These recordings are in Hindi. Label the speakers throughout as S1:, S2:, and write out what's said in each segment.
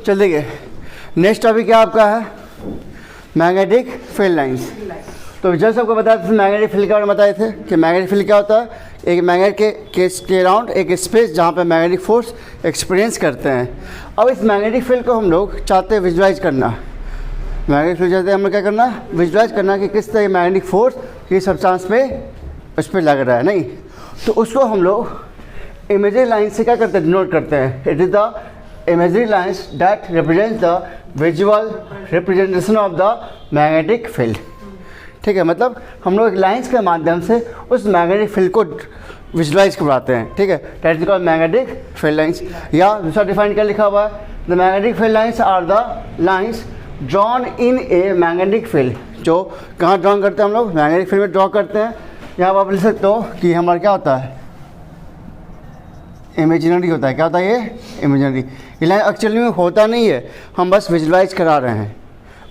S1: चल देखिए, नेक्स्ट टॉपिक क्या आपका है, मैग्नेटिक फील्ड लाइंस। तो जस्ट आपको बताया था मैग्नेटिक फील्ड के बारे में बताए थे कि मैग्नेटिक फील्ड क्या होता है, एक मैग्नेट के केस के अराउंड एक स्पेस जहाँ पे मैग्नेटिक फोर्स एक्सपीरियंस करते हैं। अब इस मैग्नेटिक फील्ड को हम लोग चाहते हैं विजुलाइज करना, मैग्नेटिक फील्ड चाहते हैं हम लोग क्या करना, विजुलाइज करना कि किस तरह मैग्नेटिक फोर्स किस सब्सटेंस पे उस पर लग रहा है, नहीं तो उसको हम लोग इमेजरी लाइन से क्या करते हैं, डिनोट करते हैं। It is the imaginary lines that represents the visual representation of the magnetic field। ठीक है, मतलब हम लोग लाइंस के माध्यम से उस मैग्नेटिक फील्ड को विजुलाइज करवाते हैं। ठीक है, that is called magnetic field lines. या दूसरा डिफाइन क्या लिखा हुआ है, the magnetic field lines are the lines drawn in a magnetic field. जो कहाँ ड्रॉ करते हैं हम लोग, मैग्नेटिक फील्ड में ड्रॉ करते हैं। यहाँ आप लिख सकते हो कि हमारा क्या होता है, इमेजिनरी होता है। क्या होता है ये, इमेजिनरी। ये लाइन एक्चुअली में होता नहीं है, हम बस विजुलाइज करा रहे हैं,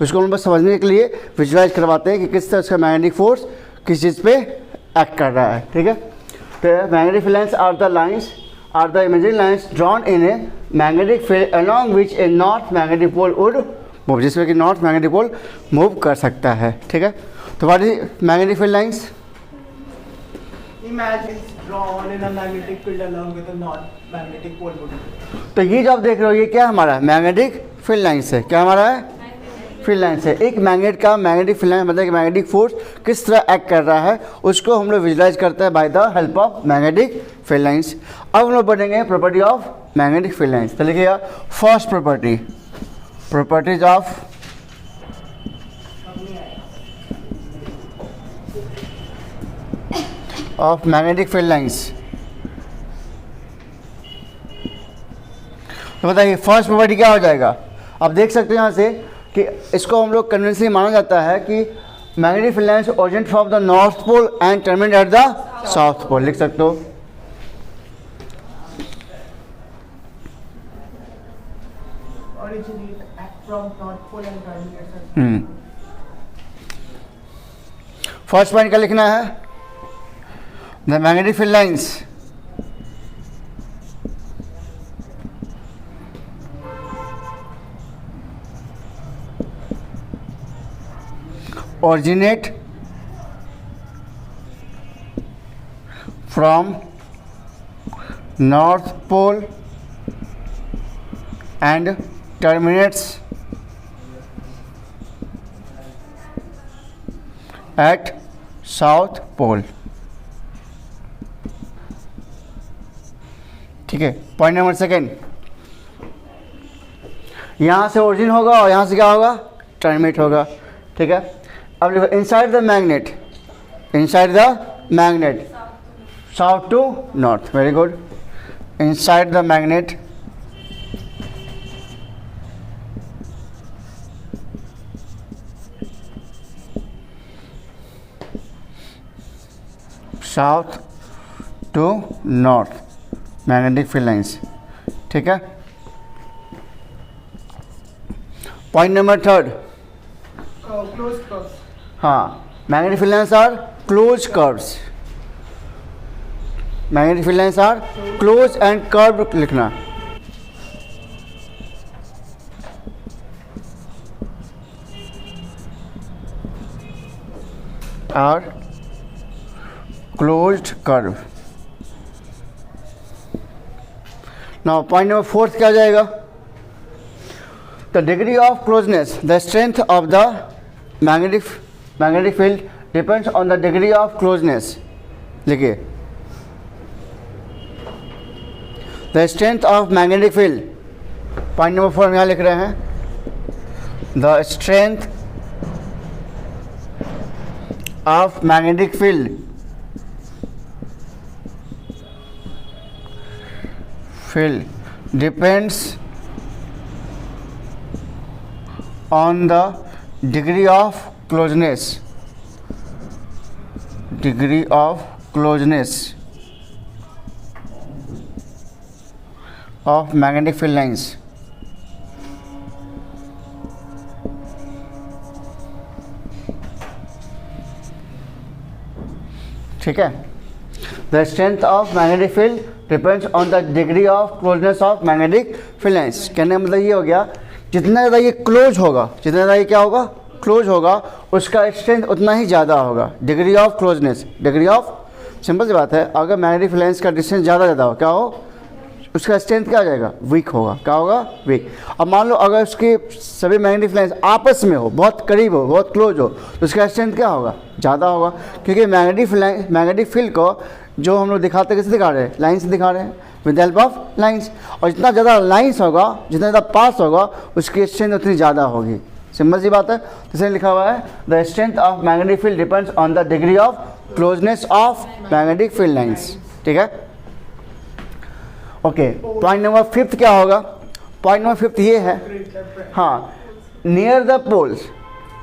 S1: उसको हम बस समझने के लिए विजुलाइज करवाते हैं कि किस तरह उसका मैग्नेटिक फोर्स किस चीज़ पे एक्ट कर रहा है। ठीक है, तो magnetic lines are the lines are the imaginary lines drawn in a magnetic field along which a north magnetic pole would move, जिसमें कि नॉर्थ मैग्नेटिक पोल मूव कर सकता है। ठीक है, तो what is magnetic field lines,
S2: Imagine drawn in a magnetic field along with a non-magnetic pole would.
S1: तो ये जो आप देख रहे हो ये क्या हमारा मैग्नेटिक फील्ड लाइंस है। क्या हमारा है, फील्ड लाइंस है। एक मैग्नेट का मैग्नेटिक फील्ड लाइन मतलब कि मैग्नेटिक फोर्स किस तरह एक्ट कर रहा है उसको हम लोग विजुलाइज करते हैं by the help of magnetic field lines. अब हम लोग पढ़ेंगे property of magnetic field lines. तो लिखिएगा first property, properties of magnetic field lines. तो बताइए फर्स्ट प्रॉपर्टी क्या हो जाएगा। आप देख सकते हैं यहाँ से कि इसको हम लोग कन्वेंशनली माना जाता है कि magnetic field lines originate from the north pole and terminate at the south pole. लिख सकते हो
S2: Originate from North Pole and terminate at
S1: first point क्या लिखना है, the magnetic field lines originate from north pole and terminates at south pole। ठीक है, पॉइंट नंबर सेकेंड, यहाँ से ओरिजिन होगा और यहाँ से क्या होगा, टर्मिनेट होगा। ठीक है, अब देखो inside the magnet, inside the magnet south to north, very good. Inside the magnet south to north magnetic field lines. ठीक है, point number third,
S2: closed curves.
S1: हाँ, magnetic field lines are close curves. Magnetic field lines are close and curve लिखना। Are closed curve. Now point number fourth क्या हो जाएगा, the degree of closeness, the strength of the magnetic field depends on the degree of closeness। लिखिए the strength of magnetic field, point number 4 यहाँ लिख रहे हैं, the strength of magnetic field depends on the degree of closeness, degree of closeness of magnetic field lines। ठीक है, the strength of magnetic field depends on the degree of closeness of magnetic field lines. कहने का मतलब ये हो गया, जितना ज़्यादा ये क्लोज होगा, जितना ज़्यादा ये क्या होगा, क्लोज होगा, उसका स्ट्रेंथ उतना ही ज़्यादा होगा। Degree of closeness, degree of, simple सी बात है, अगर मैग्नेटिक फील्ड लाइंस का डिस्टेंस ज़्यादा हो, क्या हो, उसका स्ट्रेंथ क्या हो जाएगा, वीक होगा। क्या होगा, वीक। अब मान लो अगर उसके सभी मैग्नेटिक फील्ड लाइंस आपस में हो, बहुत करीब हो, बहुत क्लोज हो, तो उसका स्ट्रेंथ क्या होगा, ज़्यादा होगा। क्योंकि मैग्नेटिक फील्ड को जो हम लोग दिखाते हैं, कैसे दिखा रहे हैं, लाइन से दिखा रहे हैं, with the help of lines. और जितना ज़्यादा लाइंस होगा, जितना ज़्यादा पास होगा, उसकी स्ट्रेंथ उतनी ज़्यादा होगी। सिंपल सी बात है। जैसे लिखा हुआ है, the strength of magnetic field depends on the degree of closeness of magnetic field lines. ठीक है, ओके। पॉइंट नंबर 5 क्या होगा, पॉइंट नंबर 5 ये है, हाँ, near the poles,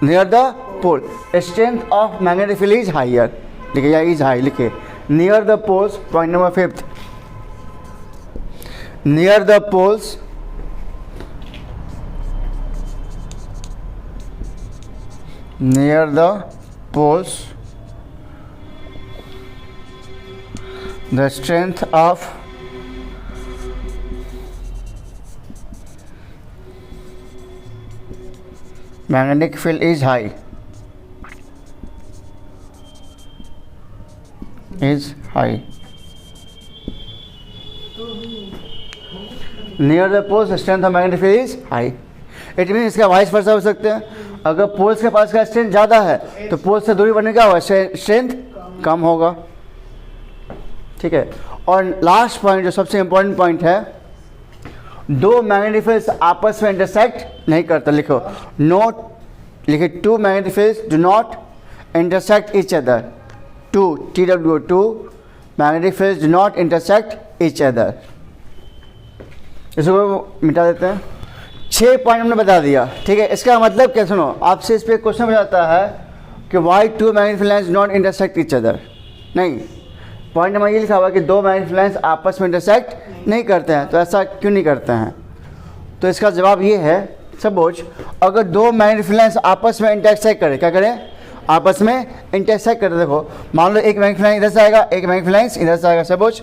S1: near the pole strength of magnetic field is higher. लिखे या इज हाई, लिखे near the poles. Point number 5, near the poles near the poles the strength of magnetic field is high, is high. Near the poles the strength of magnetic field is high. It mean इसका वाइस वर्सा हो सकते हैं। अगर पोल्स के पास का स्ट्रेंथ ज़्यादा है तो पोल्स से दूरी बढ़ने का होगा, स्ट्रेंथ कम होगा। ठीक है, और लास्ट पॉइंट जो सबसे इम्पोर्टेंट पॉइंट है, दो मैग्नेटिक फील्ड्स आपस में इंटरसेक्ट नहीं करते। लिखो नोट, लिखे two magnetic fields do not intersect each other. Two magnetic fields do not intersect each other. इसको मिटा देते हैं। 6 पॉइंट हमने बता दिया। ठीक है, इसका मतलब क्या, सुनो, आपसे इस पर क्वेश्चन जाता है कि why two magnetic field lines not intersect each other. नहीं, पॉइंट नंबर ये लिखा हुआ कि दो मैग्नेटिक फील्ड लाइंस आपस में इंटरसेक्ट नहीं करते हैं, तो ऐसा क्यों नहीं करते हैं? तो इसका जवाब ये है, सपोज अगर दो मैग्नेटिक फील्ड लाइंस आपस में इंटरसेक्ट करें, क्या करें, आपस में इंटरसेक्ट करें। देखो मान लो एक मैग्नेटिक फील्ड लाइन इधर से आएगा, एक मैग्नेटिक फील्ड लाइंस इधर से आएगा। सपोज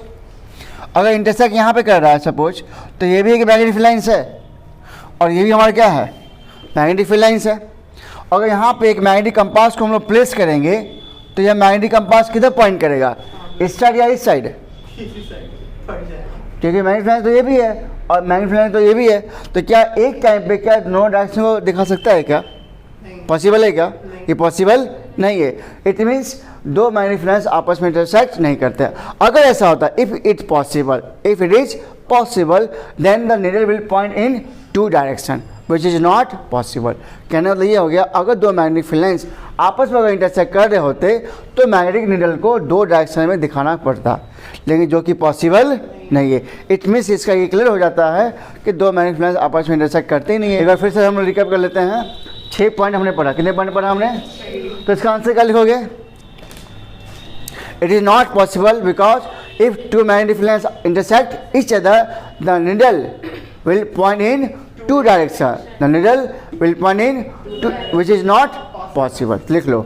S1: अगर इंटरसेक्ट यहाँ पे कर रहा है सपोज, तो ये भी एक मैग्नेटिक फील्ड लाइंस है और ये भी हमारा क्या है, मैग्नेटिक फील्ड लाइंस है। अगर यहाँ पे एक मैग्नेटिक कंपास को हम लोग प्लेस करेंगे तो यह मैग्नेटिक कंपास किधर पॉइंट करेगा, इस साइड या इस साइड? क्योंकि मैग्नेटिक फील्ड तो ये भी है और मैग्नेटिक फील्ड तो ये भी है, तो क्या एक टाइम पे क्या दोनों डायरेक्शन को दिखा सकता है? क्या पॉसिबल है? क्या ये पॉसिबल नहीं है। इट मीन्स दो मैग्नेटिक फील्ड आपस में इंटरसेक्ट नहीं करते। अगर ऐसा होता है, if it is possible then the needle will point in two direction which is not possible. कहने मतलब ये हो गया, अगर दो मैग्नेटिक फील्ड लाइंस आपस में अगर इंटरसेक्ट कर रहे होते तो मैग्नेटिक नीडल को दो डायरेक्शन में दिखाना पड़ता, लेकिन जो कि पॉसिबल नहीं है। इट मीन्स इसका ये क्लियर हो जाता है कि दो मैग्नेटिक फील्ड लाइंस आपस में इंटरसेक्ट करते ही नहीं है। एक बार फिर से हम रिकैप कर लेते हैं। 6 पॉइंट हमने पढ़ा। कितने पॉइंट पढ़ा हमने? तो इसका आंसर क्या लिखोगे? It is not possible because if two magnetic field lines intersect each other the needle will point in two direction. The needle will point in two, which is not possible. लिख लो,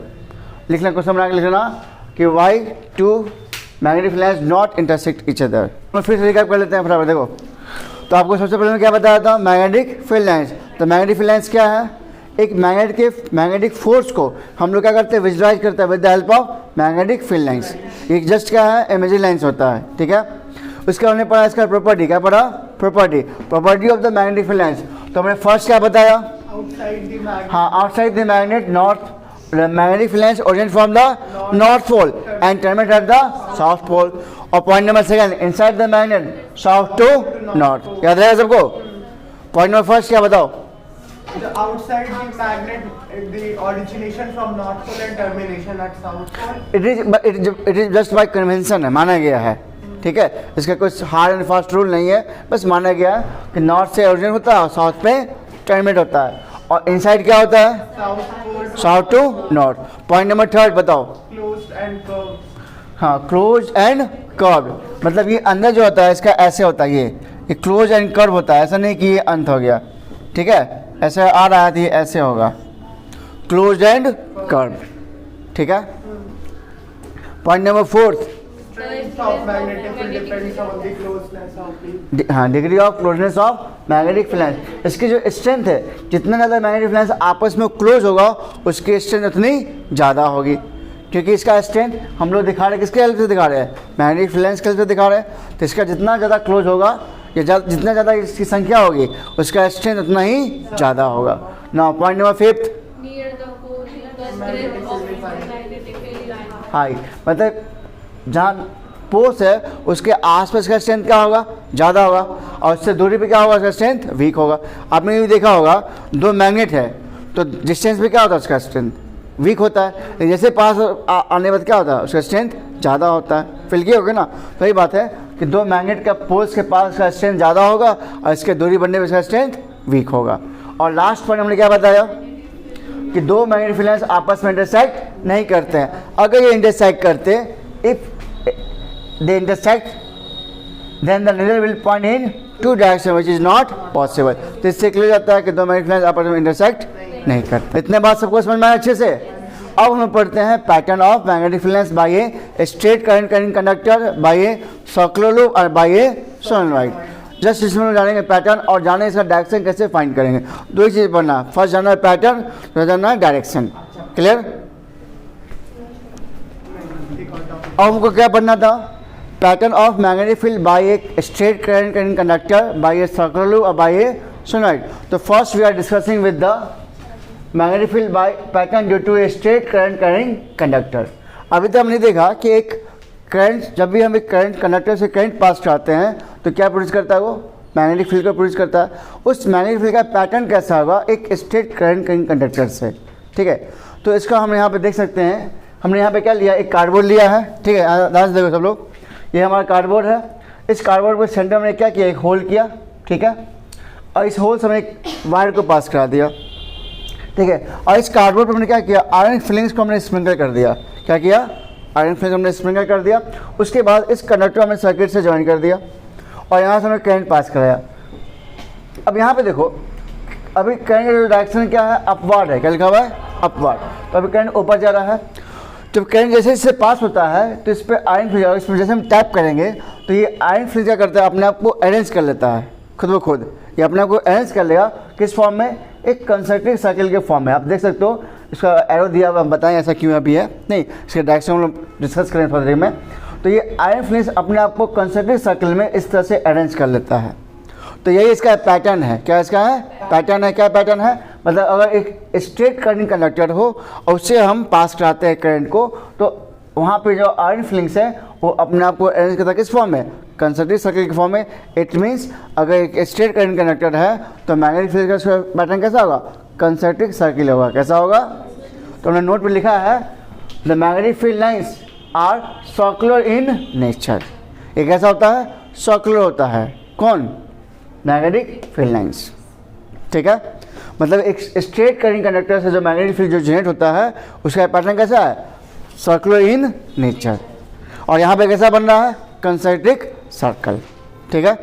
S1: लिखना, क्वेश्चन बना के लिखना कि why two magnetic field lines not intersect each other। मैं फिर से रिकैप कर लेते हैं फटाफट। देखो, तो आपको सबसे पहले मैं क्या बताया था, मैग्नेटिक फील्ड लाइंस। तो मैग्नेटिक फील्ड लाइंस क्या है, एक मैग्नेटिक फोर्स को हम लोग क्या करते हैं, विजुलाइज करते हैं with the help of magnetic field lines. ये जस्ट क्या है, इमेजिनरी लाइंस होता है। ठीक है, उसका हमने पढ़ा इसका प्रॉपर्टी। क्या पढ़ा? Property of the magnetic field lines. तो हमने फर्स्ट क्या बताया, हाँ, outside the magnet north magnetic field lines originate from the north pole and terminate at the south pole. और point number second, inside the magnet south to north. याद रहेगा सबको? पॉइंट नंबर फर्स्ट क्या बताओ?
S2: The outside the magnet, the origination from north pole and termination at south pole.
S1: It is just by convention है, माना गया है। ठीक है, इसका कुछ हार्ड एंड फास्ट रूल नहीं है, बस माना गया है कि नॉर्थ से ओरिजिन होता है और साउथ पे टर्मिनेट होता है। और इनसाइड क्या होता है, south to north. Point number third बताओ।
S2: Closed and curved.
S1: हाँ, क्लोज एंड कर्व्ड, मतलब ये अंदर जो होता है इसका ऐसे होता है, ये क्लोज एंड कर्व होता है, ऐसा नहीं कि ये अंत हो गया। ठीक है, ऐसे आ रहा है तो ये ऐसे होगा, क्लोज एंड कर्व। ठीक है, point number fourth,
S2: strength of magnetic field depends on the closeness of the
S1: हाँ, degree of closeness of magnetic field lines. इसकी जो स्ट्रेंथ है, जितना ज़्यादा मैग्नेटिक फ्लैंस आपस में क्लोज होगा उसकी स्ट्रेंथ उतनी ज़्यादा होगी, क्योंकि इसका स्ट्रेंथ हम लोग दिखा रहे हैं किसके हेल्प से दिखा रहे हैं, मैग्नेटिक फ्लैंस के हेल्प से दिखा रहे हैं। तो इसका जितना ज़्यादा क्लोज होगा या जितना ज़्यादा इसकी संख्या होगी उसका स्ट्रेंथ उतना ही ज़्यादा होगा। Now point number 5,
S3: near the pole, the strength of magnetic field line.
S1: High, मतलब जहाँ पोल्स है उसके आसपास का स्ट्रेंथ क्या होगा, ज़्यादा होगा, और उससे दूरी पे क्या होगा, उसका स्ट्रेंथ वीक होगा। आपने ये भी देखा होगा, दो मैग्नेट है तो डिस्टेंस पे क्या होता है, उसका स्ट्रेंथ वीक होता है, लेकिन जैसे पास आने बाद क्या होता है, उसका स्ट्रेंथ ज़्यादा होता है। फिल की होगी ना, तो यही बात है कि दो मैग्नेट का पोल्स के पास का स्ट्रेंथ ज़्यादा होगा और इसके दूरी बढ़ने पर इसका स्ट्रेंथ वीक होगा। और लास्ट पॉइंट हमने क्या बताया कि दो मैग्नेटिक फील्ड्स आपस में इंटरसेक्ट नहीं करते हैं। अगर ये इंटरसेक्ट करते, if they intersect then the needle will point in two direction which is not possible. तो इससे क्लियर जाता है कि दो मैग्नेटिक फील्ड्स आपस में इंटरसेक्ट नहीं करते। इतने बात सबको समझ में आया अच्छे से। अब हम पढ़ते हैं pattern of magnetic fields by a straight current carrying conductor, by a circular loop और बाय ए सोलेनॉइड। जस्ट इसमें हम जानेंगे पैटर्न और जाने इसका डायरेक्शन कैसे फाइंड करेंगे। दो ही चीज़ पढ़ना, फर्स्ट जानना है पैटर्न, दूसरा जानना है डायरेक्शन। क्लियर? अब हमको क्या पढ़ना था, pattern of magnetic field by a straight current carrying conductor, by a circular loop और बाय ए सोलेनॉइड। तो first we are discussing with the magnetic field by pattern due to a straight current carrying conductor. अभी तक हमने देखा कि एक करंट, जब भी हम एक करंट कंडक्टर से करंट पास कराते हैं तो क्या प्रोड्यूस करता है, वो मैग्नेटिक फील्ड को प्रोड्यूस करता है। उस मैग्नेटिक फील्ड का पैटर्न कैसा होगा, एक स्ट्रेट करंट कैरिंग कंडक्टर से। ठीक है, तो इसका हम यहाँ पे देख सकते हैं, हमने यहाँ पे क्या लिया, एक कार्डबोर्ड लिया है। ठीक है, ध्यान से देखो सब लोग, ये हमारा कार्डबोर्ड है। इस कार्डबोर्ड के सेंटर में क्या किया, एक होल किया। ठीक है, और इस होल से हमने एक वायर को पास करा दिया। ठीक है, और इस कार्डबोर्ड पर हमने क्या किया, आयरन फिलिंग्स को हमने स्प्रिंकल कर दिया। क्या किया, आयरन फिलिंग्स हमने स्प्रिंकल कर दिया। उसके बाद इस कंडक्टर हमने सर्किट से ज्वाइन कर दिया और यहाँ से हमने करंट पास कराया। अब यहाँ पे देखो, अभी करंट का जो डायरेक्शन क्या है, अपवर्ड है। क्या लिखा हुआ है, अपवर्ड। तो अभी करंट ऊपर जा रहा है। जब करंट जैसे इससे पास होता है तो इस पर आयरन फिलिंग, इस पर जैसे हम टैप करेंगे तो ये आयरन फिलिंग क्या करता है, अपने आप को अरेंज कर लेता है खुद ब खुद। ये अपने आप को अरेंज कर लेगा किस फॉर्म में, एक कंसंट्रिक सर्किल के फॉर्म में। आप देख सकते हो, इसका एरो दिया हुआ, हम बताएं ऐसा क्यों अभी है नहीं, इसके डायरेक्शन हम लोग डिस्कस करें थोड़ी देर में। तो ये आयरन फिलिंग्स अपने आप को कंसंट्रिक सर्किल में इस तरह से अरेंज कर लेता है। तो यही इसका पैटर्न है। क्या इसका है, पैटर्न है। क्या पैटर्न है, मतलब अगर एक स्ट्रेट करंट कंडक्टर हो और उससे हम पास कराते हैं करंट को, तो वहाँ पे जो आयरन फिलिंग्स है वो अपने आप को अरेंज करता है किस फॉर्म में, कंसंट्रिक सर्किल के फॉर्म में। इट मीन्स अगर एक स्ट्रेट करंट कंडक्टर है तो मैग्नेटिक फील्ड का पैटर्न कैसा होगा, कंसंट्रिक सर्किल होगा। कैसा होगा, तो हमने नोट पे लिखा है the magnetic field lines are circular in nature. ये कैसा होता है, सर्कुलर होता है। कौन, मैग्नेटिक फील्ड लाइंस। ठीक है, मतलब एक स्ट्रेट करंट कंडक्टर से जो मैग्नेटिक फील्ड जो जनरेट होता है उसका पैटर्न कैसा है, सर्कुलर इन नेचर। और यहाँ पे कैसा बन रहा है, कंसंट्रिक सर्कल। ठीक है,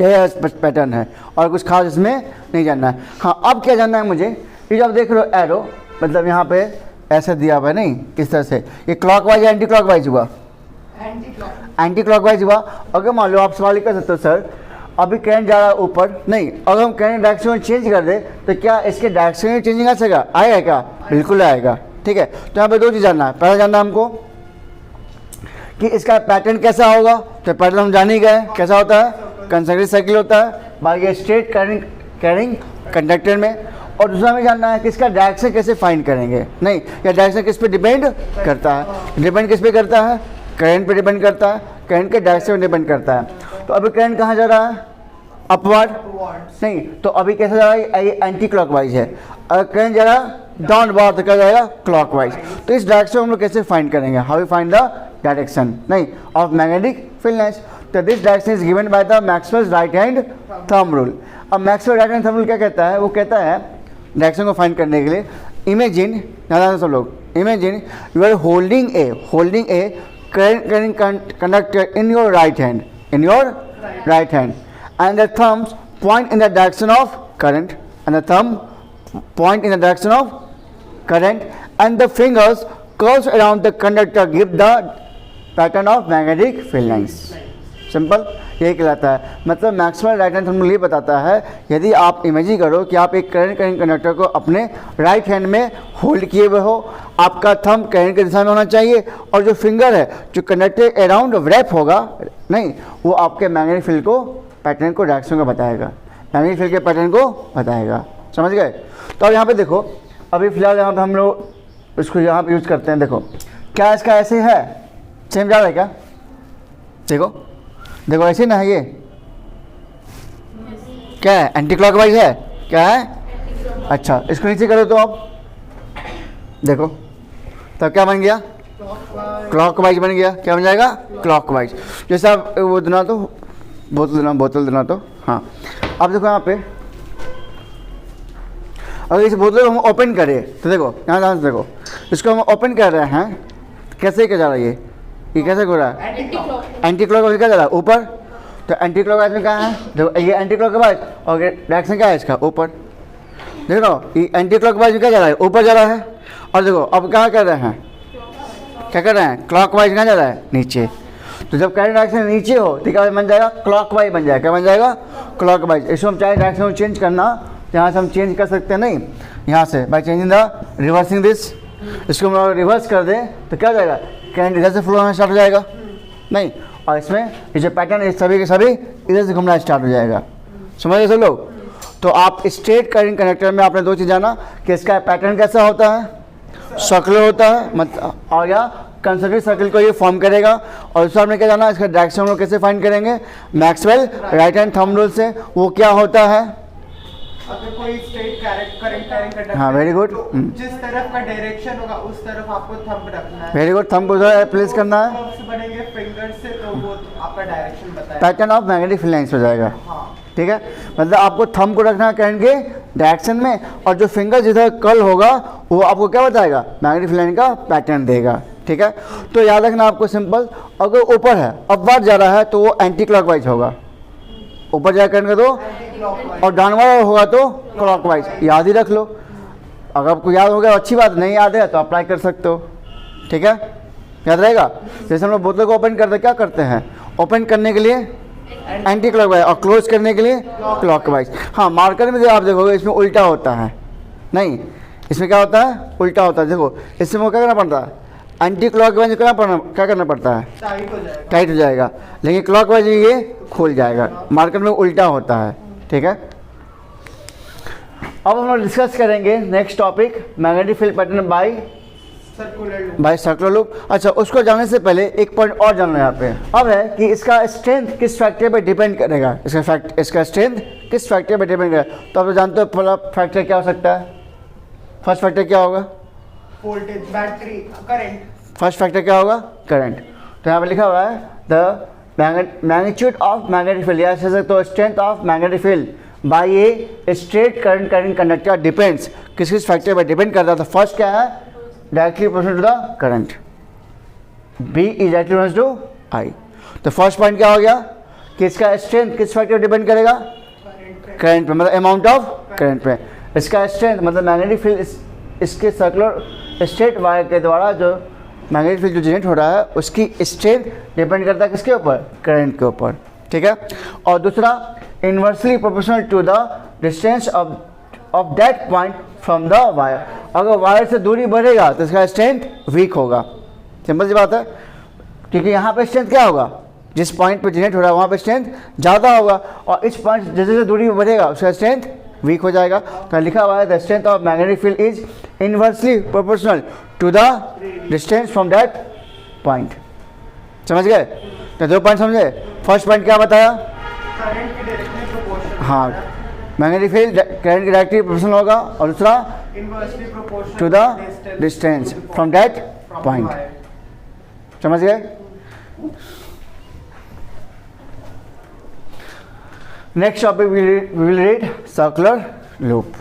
S1: यह पैटर्न है और कुछ खास इसमें नहीं जानना है। हाँ, अब क्या जानना है मुझे, ये जो आप देख रहे हो एरो, मतलब यहाँ पे ऐसे दिया हुआ है, नहीं किस तरह से, ये क्लॉकवाइज या एंटी क्लॉकवाइज हुआ, एंटी क्लॉकवाइज हुआ। अगर मान लो आप सवाल ही कर सकते हो सर अभी करंट जा रहा है ऊपर, नहीं, अगर हम करंट डायरेक्शन चेंज कर दे तो क्या इसके डायरेक्शन में चेंजिंग आ सकेगा, आएगा क्या, बिल्कुल आएगा। ठीक है, तो यहाँ पे दो चीज़ जानना है। पहला जानना है हमको कि इसका पैटर्न कैसा होगा, तो पैटर्न हम जान ही गए कैसा होता है, कंसंट्रिक सर्किल होता है बाकी स्ट्रेट करंट कैरिंग कंडक्टर में। और दूसरा हमें जानना है कि इसका डायरेक्शन कैसे फाइंड करेंगे, नहीं, या डायरेक्शन किस पे डिपेंड करता है, डिपेंड किस पे करता है, करंट पे डिपेंड करता है, करंट के डायरेक्शन पे डिपेंड करता है। तो अभी करंट कहाँ जा रहा है, अपवर्ड, नहीं, तो अभी कैसा जा रहा है, ये एंटी क्लॉकवाइज है। अगर करंट जा रहा है डाउनवर्ड तो क्या जाएगा, क्लॉकवाइज। तो इस डायरेक्शन हम लोग कैसे फाइंड करेंगे, how we find the direction, नहीं, ऑफ मैग्नेटिक फील्ड लाइंस। तो this direction is given by the Maxwell's right hand thumb rule. अब Maxwell right hand thumb rule क्या कहता है, वो कहता है डायरेक्शन को फाइंड करने के लिए, इमेजिन, ज़्यादा सब लोग, imagine you are holding a current conductor in your right hand, in your right hand, and the thumbs point in the direction of current, and the thumb point in the direction of current, and the fingers curves around the conductor give the pattern of magnetic field lines. Simple यही कहलाता है। मतलब maximum right hand thumb rule ये बताता है, यदि आप इमेजिन करो कि आप एक करंट कंडक्टर को अपने राइट हैंड में होल्ड किए हुए हो, आपका थंब करंट की दिशा में होना चाहिए और जो फिंगर है जो कंडक्टर अराउंड रैप होगा नहीं, वो आपके मैग्नेटिक फील्ड को पैटर्न को डायरेक्शन को बताएगा, मैग्नेटिक फील्ड के पैटर्न को बताएगा। समझ गए? तो अब यहाँ पे देखो, अभी फिलहाल यहाँ पे हम लोग इसको यहाँ पे यूज करते हैं। देखो क्या इसका ऐसे है, सेम जा रहा है क्या? देखो देखो ऐसे ना है, ये क्या है? एंटी क्लॉकवाइज है, क्या है? अच्छा, इसको नीचे करो तो आप देखो, तब क्या बन गया? क्लॉकवाइज बन गया। क्या बन जाएगा? क्लॉकवाइज। जैसे आप वो देना तो बोतल देना तो, हाँ। अब देखो यहाँ पे, अगर इस बोतल को हम ओपन करें तो देखो यहाँ ध्यान से देखो, इसको हम ओपन कर रहे हैं, कैसे क्या जा रहा है ये कैसे हो रहा है? एंटी क्लॉकवाइज क्या जा रहा है? ऊपर। तो एंटी क्लॉकवाइज में क्या है? देखो ये एंटी क्लॉकवाइज और डायरेक्शन क्या है इसका? ऊपर। देखो ये एंटी क्लॉकवाइज में क्या जा रहा है? ऊपर जा रहा है। और देखो अब क्या कर रहे हैं? क्या कर रहे हैं? क्लॉकवाइज कहाँ जा रहा है? नीचे। तो जब करंट डायरेक्शन नीचे हो तो क्या बन जाएगा? क्लॉकवाइज बन जाएगा। क्या बन जाएगा? क्लॉकवाइज। इसको हम चाहे डायरेक्शन को चेंज करना, यहाँ से हम चेंज कर सकते हैं, नहीं यहाँ से by changing the reversing this. इसको हम रिवर्स कर दें तो क्या हो जाएगा? करंट इधर से फ्लो होना स्टार्ट हो जाएगा, नहीं, और इसमें ये जो पैटर्न है सभी के सभी इधर से घूमना स्टार्ट हो जाएगा। समझ गए सब लोग? तो आप स्ट्रेट करंट कनेक्टर में आपने दो चीज़ जाना कि इसका पैटर्न कैसा होता है, सर्कुलर होता है मतलब, और या कंसर्वेटिव सर्कल को ये फॉर्म करेगा। और दूसरा आपने क्या जाना, इसका डायरेक्शन हम लोग कैसे फाइंड करेंगे? Maxwell right hand thumb rule से। वो क्या होता है?
S2: अगर कोई स्ट्रेट करंट कैरी करना,
S1: हाँ वेरी गुड,
S2: जिस तरफ का डायरेक्शन होगा उस तरफ आपको थंब रखना है।
S1: वेरी गुड, थंब उधर प्लेस करना है,
S2: थंब्स बनेंगे फिंगर से, तो वो आपका डायरेक्शन बताएगा।
S1: Pattern of magnetic field lines हो जाएगा।
S2: हाँ,
S1: ठीक है, मतलब आपको थंब को रखना है करंट के डायरेक्शन में, और जो फिंगर जिधर कर्ल होगा वो आपको क्या बताएगा? मैग्नेटिक फील्ड लाइन का पैटर्न देगा। ठीक है, तो याद रखना आपको सिंपल, अगर ऊपर है अपवर्ड जा रहा है तो वो एंटी क्लॉकवाइज होगा, ऊपर जाकर करंट का तो, और डाउनवर्ड होगा तो क्लॉकवाइज। याद ही रख लो, अगर आपको याद हो गया अच्छी बात, नहीं याद है तो अप्लाई कर सकते हो। ठीक है, याद रहेगा। जैसे हम लोग बोतल को ओपन करते क्या करते हैं? ओपन करने के लिए एंटी क्लॉकवाइज और क्लोज करने के लिए क्लॉकवाइज। हाँ, मार्कर में जो आप देखोगे इसमें उल्टा होता है, नहीं इसमें क्या होता है? उल्टा होता है। देखो इसमें वो क्या करना पड़ता है? एंटी क्लॉकवाइज क्या करना पड़ता है? टाइट हो जाएगा, लेकिन क्लॉकवाइज ये खुल जाएगा। मार्कर में उल्टा होता है। ठीक है, अब हम लोग डिस्कस करेंगे next topic, magnetic field pattern bye circular loop. अच्छा, उसको जानने से पहले एक पॉइंट और जानना यहाँ पे अब है कि इसका स्ट्रेंथ किस फैक्टर पे डिपेंड करेगा। इसका स्ट्रेंथ किस फैक्टर पे डिपेंड करेगा? तो आप तो जानते हो पहला फैक्टर क्या हो सकता है? फर्स्ट फैक्टर क्या होगा?
S2: Voltage, battery, current.
S1: First factor क्या होगा? करंट। तो यहाँ पे लिखा हुआ है the magnitude of magnetic field, या तो strength of magnetic field by a straight current conductor depends. किस किस फैक्टर पर डिपेंड करता है? तो फर्स्ट क्या है? Directly proportional to the current, B is directly proportional to I. तो फर्स्ट पॉइंट क्या हो गया कि इसका स्ट्रेंथ किस फैक्टर पर डिपेंड करेगा? करंट पे, मतलब अमाउंट ऑफ करंट पे। इसका स्ट्रेंथ मतलब मैग्नेटिक फील्ड इसके सर्कुलर स्ट्रेट वायर के द्वारा जो मैग्नेटिक फील्ड जो जनरेट हो रहा है उसकी स्ट्रेंथ डिपेंड करता है किसके ऊपर? करंट के ऊपर। ठीक है, और दूसरा inversely proportional to the distance of that point from the wire. अगर वायर से दूरी बढ़ेगा तो इसका स्ट्रेंथ वीक होगा। सिंपल सी बात है, क्योंकि यहाँ पे स्ट्रेंथ क्या होगा? जिस पॉइंट पे जनरेट हो रहा है वहाँ पे स्ट्रेंथ ज़्यादा होगा, और इस पॉइंट जैसे जैसे दूरी बढ़ेगा उसका स्ट्रेंथ वीक हो जाएगा। तो लिखा हुआ है the strength of magnetic field is inversely proportional to the distance from that point. समझ गए? तो दो पॉइंट समझे। फर्स्ट पॉइंट क्या बताया?
S2: करंट की डायरेक्टली प्रोपोर्शनल।
S1: हाँ, मैग्नेटिक फील्ड करंट की डायरेक्टली प्रोपोर्शनल होगा, और दूसरा
S2: inversely proportional
S1: to the distance from that point. समझ गए? Next topic we will read circular loop.